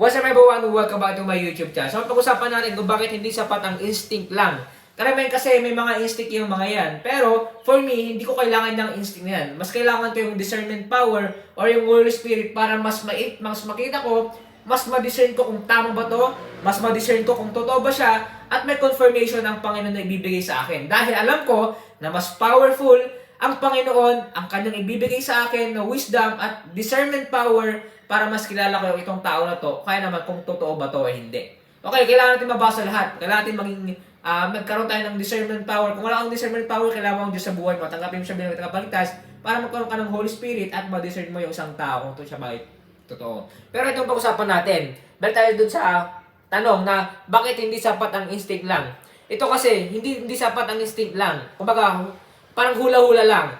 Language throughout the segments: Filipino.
What's up everyone? Welcome back to my YouTube channel. So, pag-usapan natin kung bakit hindi sapat ang instinct lang. Karamihan kasi may mga instinct yung mga yan. Pero, for me, hindi ko kailangan ng instinct na yan. Mas kailangan ko yung discernment power or yung Holy Spirit para mas makita ko, mas ma-discern ko kung tama ba to, mas ma-discern ko kung totoo ba siya, at may confirmation ang Panginoon na ibibigay sa akin. Dahil alam ko na mas powerful ang Panginoon, ang kanyang ibibigay sa akin na wisdom at discernment power para mas kilala ko yung itong tao na to, kaya naman kung totoo ba to o hindi. Okay, kailangan natin mabasa lahat. Kailangan natin maging, magkaroon tayo ng discernment power. Kung wala kang discernment power, kailangan mo ang Diyos sa buhay mo. Tanggapin mo siya bilang tagapagligtas para magkaroon ka ng Holy Spirit at ma-discern mo yung isang tao kung ito siya ba totoo. Pero itong pag-usapan natin, balik tayo dun sa tanong na bakit hindi sapat ang instinct lang. Ito kasi, hindi sapat ang instinct lang. Kumbaga, parang hula-hula lang.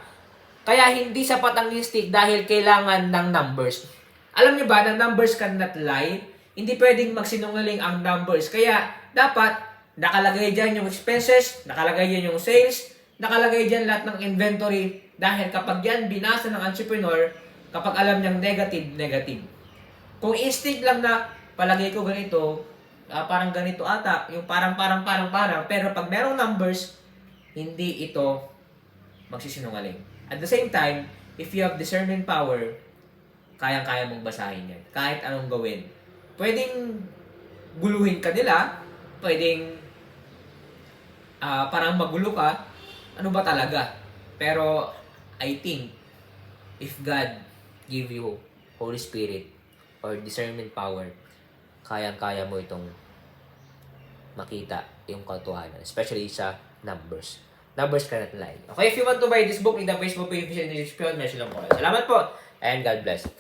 Kaya hindi sapat ang instinct dahil kailangan ng numbers. Alam niyo ba na numbers cannot lie? Hindi pwedeng magsinungaling ang numbers. Kaya dapat nakalagay dyan yung expenses, nakalagay dyan yung sales, nakalagay dyan lahat ng inventory. Dahil kapag yan binasa ng entrepreneur, kapag alam niyang negative. Kung instinct lang na palagay ko ganito, parang ganito ata, yung parang. Pero pag merong numbers, hindi ito magsisinungaling. At the same time, if you have discernment power, kayang-kaya mong basahin yan. Kahit anong gawin. Pwedeng guluhin ka nila, pwedeng parang magulo ka, ano ba talaga? Pero I think, if God give you Holy Spirit or discernment power, kayang-kaya mo itong makita yung katotohanan, especially sa numbers. Numbers cannot lie. Okay, if you want to buy this book, in the Facebook page and the description, mention lang po. Salamat po, and God bless.